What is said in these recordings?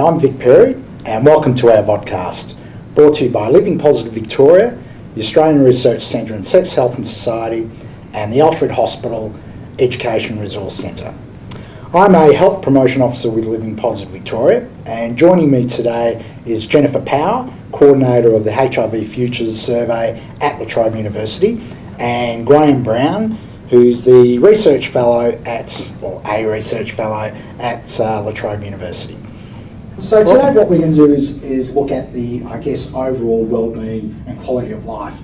I'm Vic Perry, and welcome to our podcast, brought to you by Living Positive Victoria, the Australian Research Centre in Sex, Health and Society, and the Alfred Hospital Education Resource Centre. I'm a Health Promotion Officer with Living Positive Victoria, and joining me today is Jennifer Power, Coordinator of the HIV Futures Survey at La Trobe University, and Graham Brown, who's the Research Fellow a Research Fellow at La Trobe University. So today what we're going to do is look at the, overall wellbeing and quality of life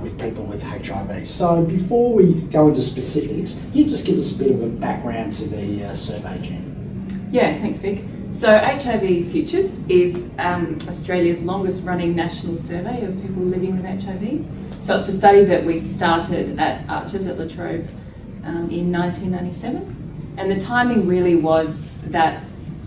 with people with HIV. So before we go into specifics, can you just give us a bit of a background to the survey, Jen? Yeah, thanks Vic. So HIV Futures is Australia's longest running national survey of people living with HIV. So it's a study that we started at ARCSHS at La Trobe in 1997. And the timing really was that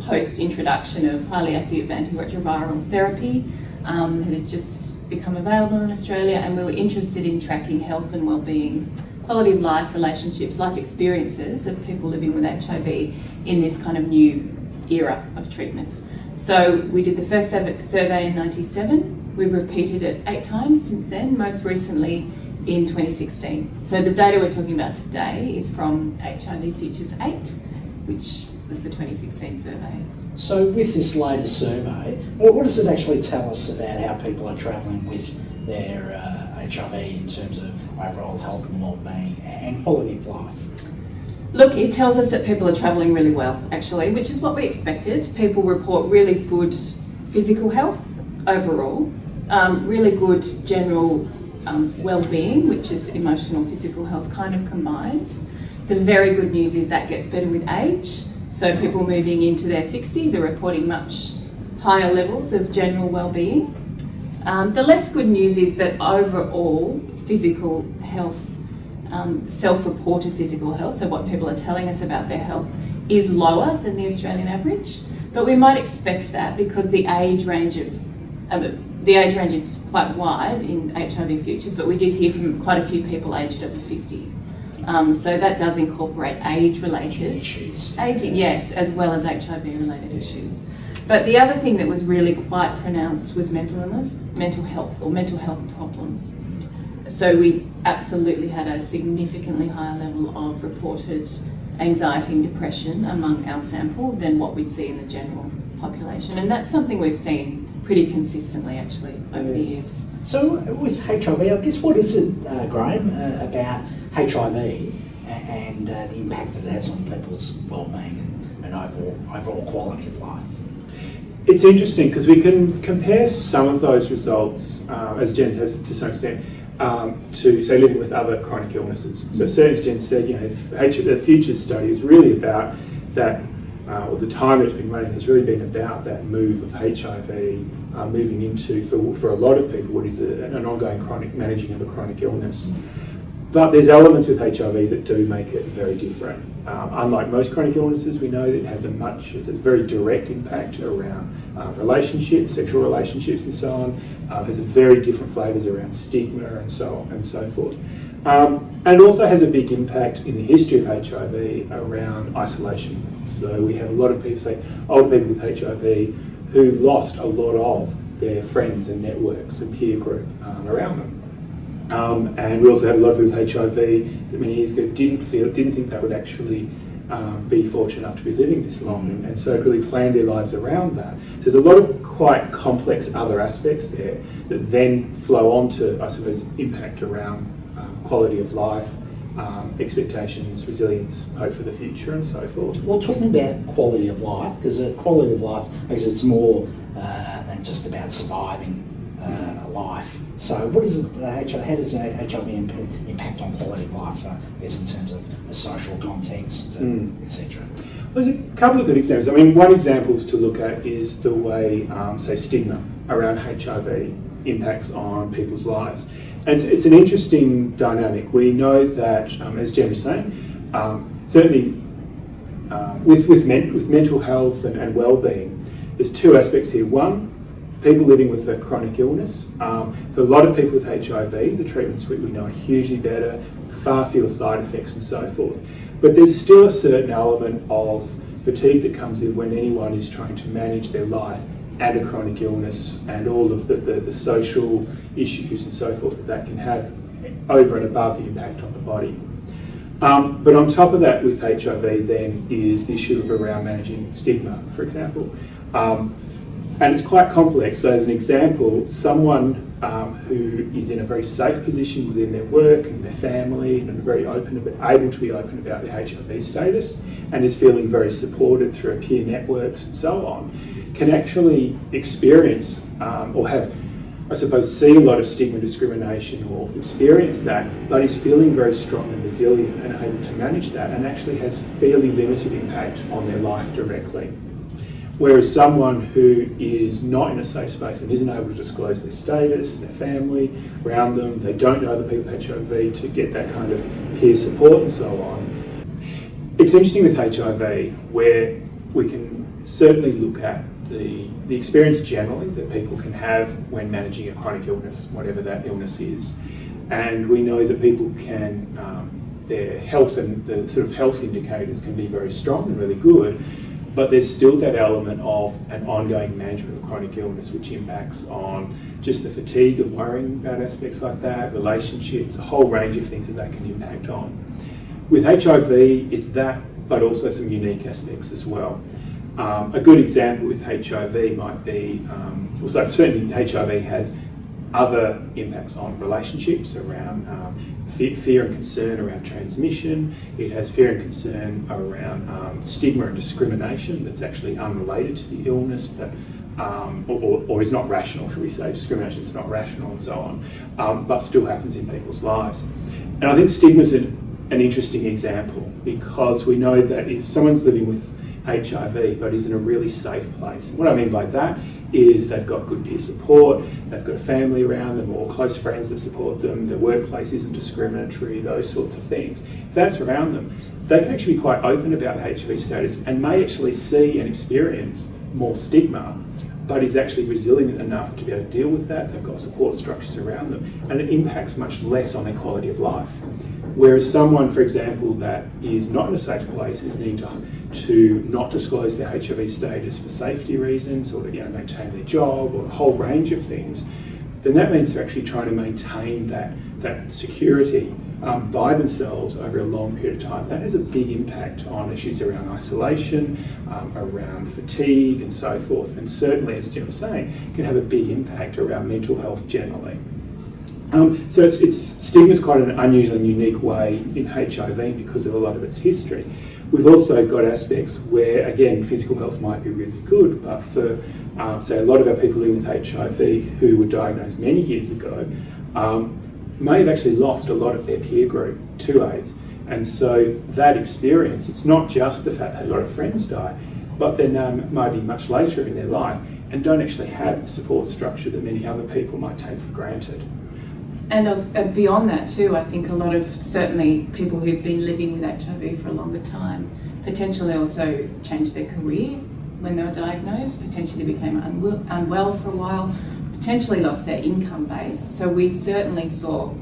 post-introduction of highly active antiretroviral therapy had just become available in Australia, and we were interested in tracking health and wellbeing, quality of life, relationships, life experiences of people living with HIV in this kind of new era of treatments. So we did the first survey in 97. We've repeated it 8 times since then, most recently in 2016. So the data we're talking about today is from HIV Futures 8, which was the 2016 survey. So with this latest survey, what does it actually tell us about how people are travelling with their HIV in terms of overall health and wellbeing and quality of life? Look, it tells us that people are travelling really well, actually, which is what we expected. People report really good physical health overall, really good general well-being, which is emotional, physical health kind of combined. The very good news is that gets better with age. So people moving into their 60s are reporting much higher levels of general well-being. The less good news is that overall physical health, self-reported physical health, so what people are telling us about their health, is lower than the Australian average. But we might expect that because the age range is quite wide in HIV Futures, but we did hear from quite a few people aged over 50. So that does incorporate age-related issues. Aging, yes, as well as HIV-related issues. But the other thing that was really quite pronounced was mental illness, mental health problems. So we absolutely had a significantly higher level of reported anxiety and depression among our sample than what we'd see in the general population. And that's something we've seen pretty consistently, actually, over the years. So with HIV, I guess what is it, Graham, about HIV and the impact that it has on people's wellbeing and overall quality of life? It's interesting because we can compare some of those results, as Jen has to some extent, to say living with other chronic illnesses. So certainly as Jen said, the Futures study is really about that, or the time it's been running has really been about that move of HIV moving into, for a lot of people, what is an ongoing managing of a chronic illness. But there's elements with HIV that do make it very different. Unlike most chronic illnesses, we know that it has a very direct impact around relationships, sexual relationships and so on. Has a very different flavours around stigma and so on and so forth. And also has a big impact in the history of HIV around isolation. So we have a lot of people, say older people with HIV, who lost a lot of their friends and networks and peer group around them. And we also have a lot of people with HIV that many years ago didn't think they would actually be fortunate enough to be living this long, and so really planned their lives around that. So there's a lot of quite complex other aspects there that then flow on to, I suppose, impact around quality of life, expectations, resilience, hope for the future and so forth. Well, talking about quality of life, because quality of life, because it's more than just about surviving life. So what is it, how does HIV impact on quality of life, in terms of a social context, etc.? Well, there's a couple of good examples. I mean, one example to look at is the way, say, stigma around HIV impacts on people's lives. And it's an interesting dynamic. We know that, as Jen was saying, certainly with mental health and well-being, there's 2 aspects here. One, people living with a chronic illness. For a lot of people with HIV, the treatments we know are hugely better, far fewer side effects and so forth. But there's still a certain element of fatigue that comes in when anyone is trying to manage their life and a chronic illness and all of the social issues and so forth that can have over and above the impact on the body. But on top of that with HIV then is the issue of around managing stigma, for example. And it's quite complex. So as an example, someone who is in a very safe position within their work and their family and very able to be open about their HIV status and is feeling very supported through peer networks and so on, can actually experience or have, I suppose, see a lot of stigma discrimination or experience that, but is feeling very strong and resilient and able to manage that and actually has fairly limited impact on their life directly. Whereas someone who is not in a safe space and isn't able to disclose their status, their family around them, they don't know other people with HIV to get that kind of peer support and so on. It's interesting with HIV where we can certainly look at the experience generally that people can have when managing a chronic illness, whatever that illness is. And we know that people can, their health and the sort of health indicators can be very strong and really good, but there's still that element of an ongoing management of chronic illness which impacts on just the fatigue of worrying about aspects like that, relationships, a whole range of things that can impact on. With HIV, it's that, but also some unique aspects as well. A good example with HIV might be, so certainly HIV has other impacts on relationships around fear and concern around transmission. It has fear and concern around stigma and discrimination that's actually unrelated to the illness, but or is not rational, should we say. Discrimination is not rational and so on, but still happens in people's lives. And I think stigma is an interesting example because we know that if someone's living with HIV but is in a really safe place, and what I mean by that is they've got good peer support, they've got a family around them or close friends that support them, their workplace isn't discriminatory, those sorts of things. If that's around them, they can actually be quite open about HIV status and may actually see and experience more stigma, but is actually resilient enough to be able to deal with that. They've got support structures around them and it impacts much less on their quality of life. Whereas someone, for example, that is not in a safe place is needing to not disclose their HIV status for safety reasons or to maintain their job or a whole range of things, then that means they're actually trying to maintain that security by themselves over a long period of time. That has a big impact on issues around isolation, around fatigue and so forth, and certainly, as Jim was saying, can have a big impact around mental health generally. So stigma is quite an unusual and unique way in HIV because of a lot of its history. We've also got aspects where, again, physical health might be really good, but for, say, a lot of our people living with HIV who were diagnosed many years ago may have actually lost a lot of their peer group to AIDS. And so that experience, it's not just the fact that a lot of friends die, but then maybe much later in their life and don't actually have the support structure that many other people might take for granted. And beyond that too, I think a lot of, certainly people who've been living with HIV for a longer time, potentially also changed their career when they were diagnosed, potentially became unwell for a while, potentially lost their income base. So we certainly saw,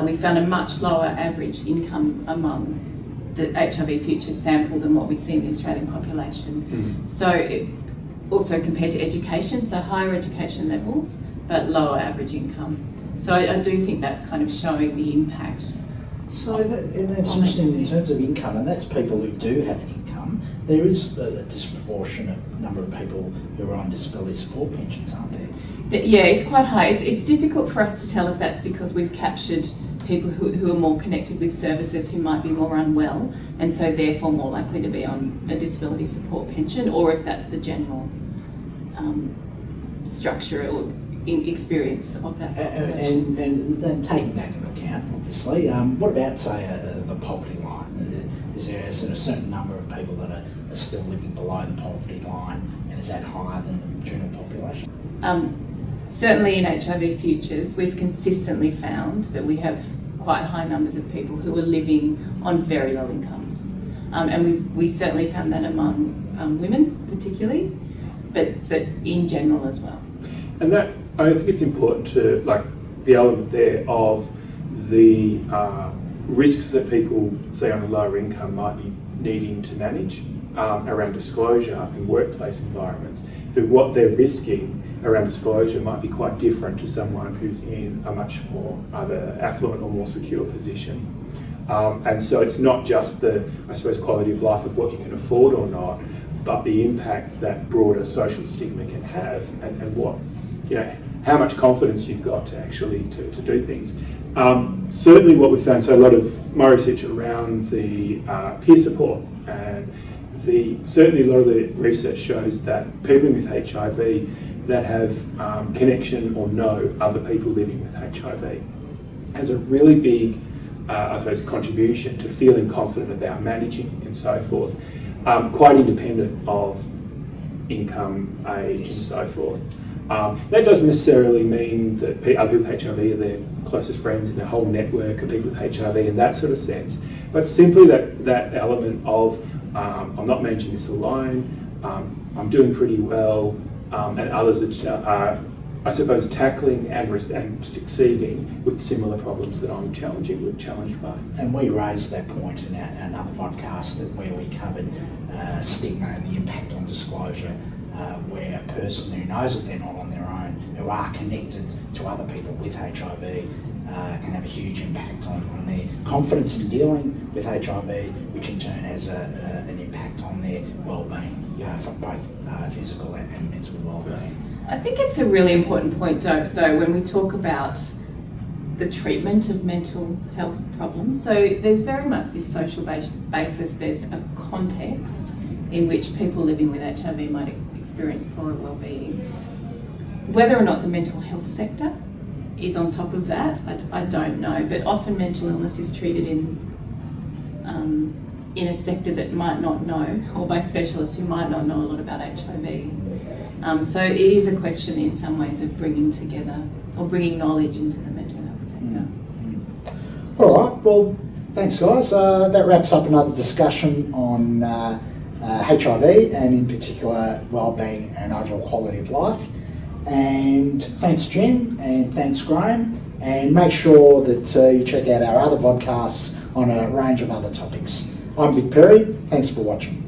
we found a much lower average income among the HIV Futures sample than what we'd see in the Australian population. So it also compared to education, so higher education levels, but lower average income. So I do think that's kind of showing the impact. So that's interesting in terms of income, and that's people who do have an income. There is a disproportionate number of people who are on disability support pensions, aren't there? Yeah, it's quite high. It's difficult for us to tell if that's because we've captured people who are more connected with services who might be more unwell and so therefore more likely to be on a disability support pension, or if that's the general structure or experience of that population. And then taking that into account, obviously, what about, say, the poverty line? Is there a certain number of people that are still living below the poverty line, and is that higher than the general population? Certainly in HIV Futures, we've consistently found that we have quite high numbers of people who are living on very low incomes. And we certainly found that among women particularly, but in general as well. And that, I think it's important to, the element there of the risks that people, say, on a lower income might be needing to manage around disclosure in workplace environments, that what they're risking around disclosure might be quite different to someone who's in a much more either affluent or more secure position. And so it's not just the, I suppose, quality of life of what you can afford or not, but the impact that broader social stigma can have, and what, how much confidence you've got to actually to do things. Certainly what we've found, so a lot of my research around the peer support, and certainly a lot of the research shows that people with HIV that have connection or know other people living with HIV has a really big, I suppose, contribution to feeling confident about managing and so forth, quite independent of income, age, and so forth. That doesn't necessarily mean that other people with HIV are their closest friends in the whole network of people with HIV in that sort of sense, but simply that element of I'm not managing this alone, I'm doing pretty well, and others are, I suppose, tackling and succeeding with similar problems that I'm challenged by. And we raised that point in another podcast where we covered stigma and the impact on disclosure, where a person who knows that they're not on their own, who are connected to other people with HIV, can have a huge impact on their confidence in dealing with HIV, which in turn has an impact on their well-being, for both physical and mental well-being. I think it's a really important point, though, when we talk about the treatment of mental health problems. So there's very much this social basis, there's a context in which people living with HIV might experience poorer well-being. Whether or not the mental health sector is on top of that, I don't know, but often mental illness is treated in a sector that might not know, or by specialists who might not know a lot about HIV. So it is a question in some ways of bringing together or bringing knowledge into the mental health sector. All right, well, thanks guys. That wraps up another discussion on HIV and in particular wellbeing and overall quality of life. And thanks Jen and thanks Graham, and make sure that you check out our other podcasts on a range of other topics. I'm Vic Perry, thanks for watching.